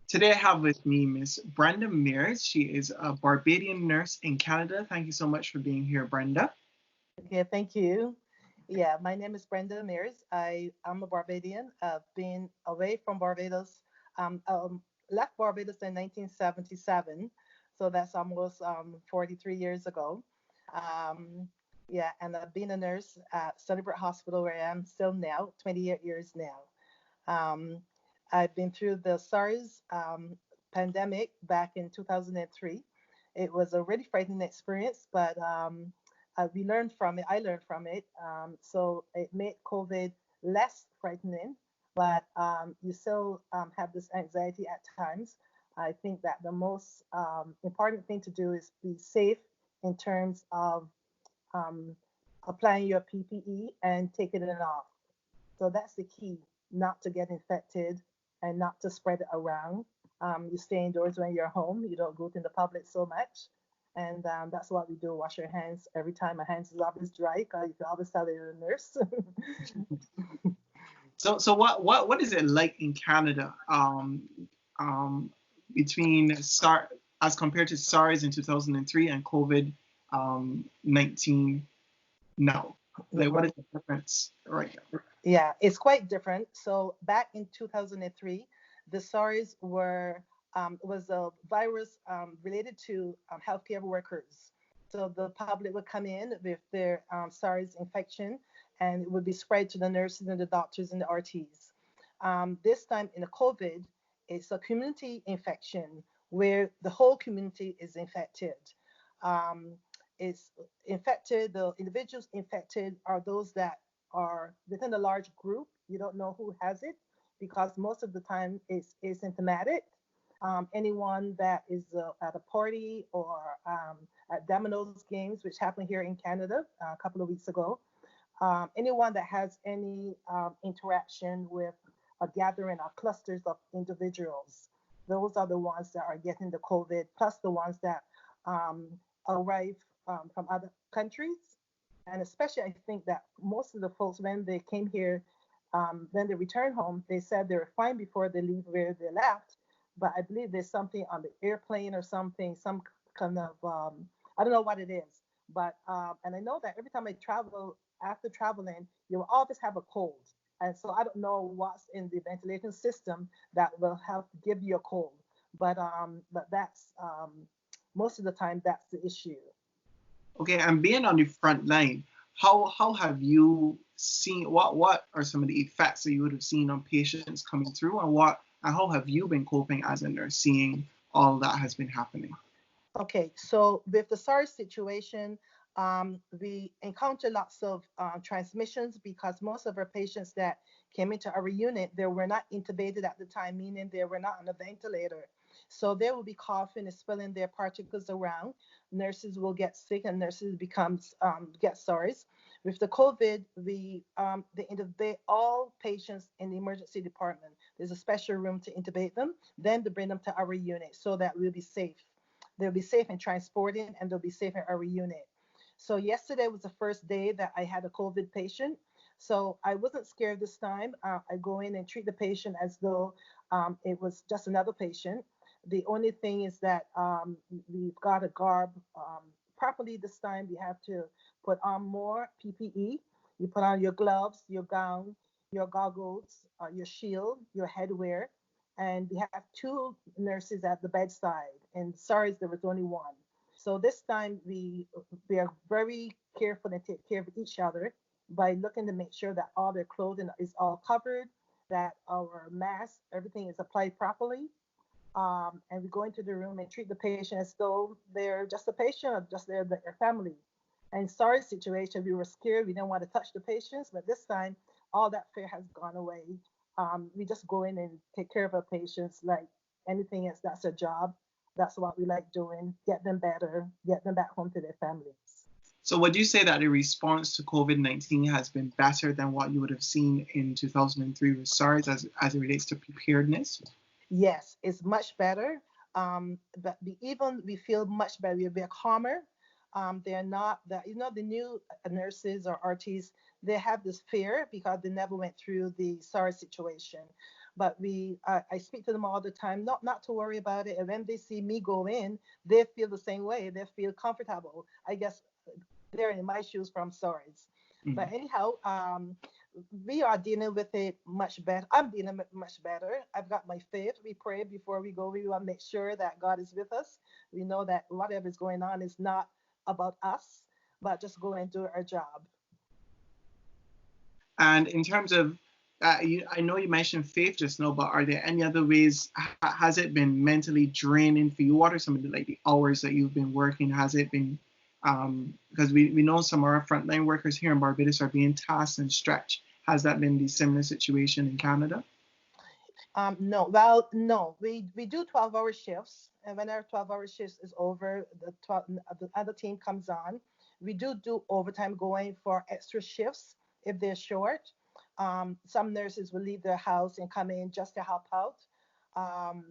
Today I have with me Miss Brenda Mayers. She is a Barbadian nurse in Canada. Thank you so much for being here, Brenda. Okay, thank you. Yeah, my name is Brenda Mayers. I'm a Barbadian. I've been away from Barbados. Left Barbados in 1977, so that's almost 43 years ago. Um, yeah, and I've been a nurse at Sunnybrook Hospital where I am still now, 28 years now. Um, I've been through the SARS pandemic back in 2003. It was a really frightening experience, but we learned from it. I learned from it. So it made COVID less frightening, but you still have this anxiety at times. I think that the most important thing to do is be safe in terms of um, applying your PPE and taking it off. So that's the key, not to get infected and not to spread it around. You stay indoors when you're home. You don't go to the public so much. And that's what we do. Wash your hands every time. My hands is always dry because you can always tell you're a nurse. So what is it like in Canada um, between SARS as compared to SARS in 2003 and COVID 19 now? Like, what is the difference right now? Yeah, it's quite different. So back in 2003, the SARS was a virus related to healthcare workers. So the public would come in with their SARS infection, and it would be spread to the nurses and the doctors and the RTs. This time in the COVID, it's a community infection where the whole community is infected. Um, it's infected. The individuals infected are those that are within a large group. You don't know who has it because most of the time it's asymptomatic. Anyone that is at a party or at Domino's games, which happened here in Canada a couple of weeks ago, anyone that has any interaction with a gathering or clusters of individuals, those are the ones that are getting the COVID, plus the ones that um, arrive from other countries. And especially, I think that most of the folks, when they came here, when they returned home, they said they were fine before they leave where they left. But I believe there's something on the airplane or something, some kind of, I don't know what it is. But, and I know that every time I travel, after traveling, you will always have a cold. And so I don't know what's in the ventilation system that will help give you a cold. But that's most of the time that's the issue. Okay, and being on the front line, how have you seen what are some of the effects that you would have seen on patients coming through, and how have you been coping as a nurse seeing all that has been happening? Okay, so with the SARS situation, we encounter lots of transmissions because most of our patients that came into our unit, they were not intubated at the time, meaning they were not on a ventilator. So they will be coughing and spilling their particles around. Nurses will get sick, and nurses becomes get SARS. With the COVID, they intubate all patients in the emergency department. There's a special room to intubate them. Then to bring them to our unit so that we'll be safe. They'll be safe in transporting and they'll be safe in our unit. So yesterday was the first day that I had a COVID patient. So I wasn't scared this time. I go in and treat the patient as though it was just another patient. The only thing is that we've got to garb properly this time. We have to put on more PPE. You put on your gloves, your gown, your goggles, your shield, your headwear, and we have two nurses at the bedside. And sorry, there was only one. So this time we are very careful and take care of each other by looking to make sure that all their clothing is all covered, that our mask, everything is applied properly. And we go into the room and treat the patient as though they're just a patient or just their family. And sorry situation, we were scared, we didn't want to touch the patients, but this time all that fear has gone away. We just go in and take care of our patients like anything else. That's a job. That's what we like doing. Get them better, get them back home to their families. So would you say that the response to COVID-19 has been better than what you would have seen in 2003 with SARS as it relates to preparedness? Yes, it's much better. But we feel much better. We're calmer. They're not that the new nurses or RTs, they have this fear because they never went through the SARS situation. But I speak to them all the time, not to worry about it. And when they see me go in, they feel the same way. They feel comfortable. I guess they're in my shoes from SARS. Mm. But anyhow, we are dealing with it much better. I'm dealing with it much better. I've got my faith. We pray before we go. We want to make sure that God is with us. We know that whatever is going on is not about us, but just go and do our job. And in terms of, I know you mentioned faith just now, but are there any other ways? Has it been mentally draining for you? What are some of the hours that you've been working? Has it been, because we know some of our frontline workers here in Barbados are being tasked and stretched. Has that been the similar situation in Canada? No, well, no, we do 12-hour shifts, and when our 12-hour shifts is over, the other team comes on. We do overtime going for extra shifts if they're short. Some nurses will leave their house and come in just to help out. Um,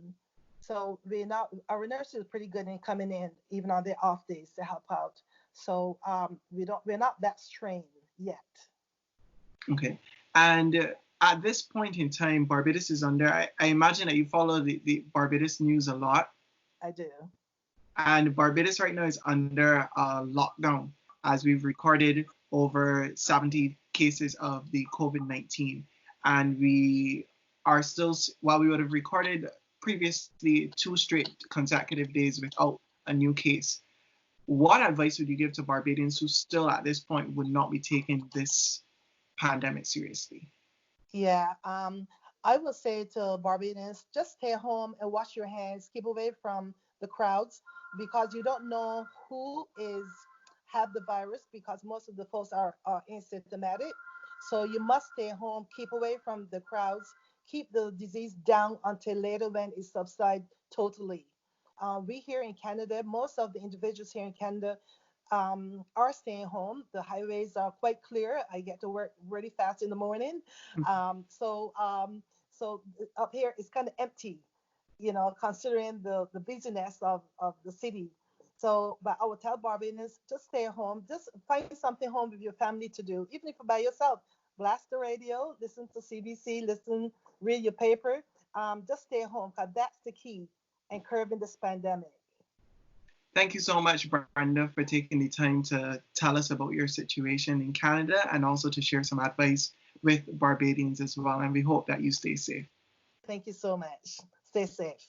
so our nurses are pretty good in coming in even on their off days to help out. So we're not that strained yet. Okay. And at this point in time, Barbados is under, I imagine that you follow the Barbados news a lot. I do. And Barbados right now is under lockdown as we've recorded over 70 cases of the COVID-19. And we are still, while we would have recorded previously 2 straight consecutive days without a new case, what advice would you give to Barbadians who still at this point would not be taking this pandemic seriously? Yeah, I would say to Barbadians, just stay home and wash your hands. Keep away from the crowds because you don't know who is have the virus because most of the folks are asymptomatic. So you must stay home, keep away from the crowds, keep the disease down until later when it subsides totally. We here in Canada, most of the individuals here in Canada are staying home. The highways are quite clear. I get to work really fast in the morning. So up here it's kind of empty, considering the busyness of the city. So, but I would tell Barbadians, just stay home. Just find something home with your family to do, even if you're by yourself. Blast the radio, listen to CBC, read your paper. Just stay home because that's the key in curbing this pandemic. Thank you so much, Brenda, for taking the time to tell us about your situation in Canada and also to share some advice with Barbadians as well. And we hope that you stay safe. Thank you so much. Stay safe.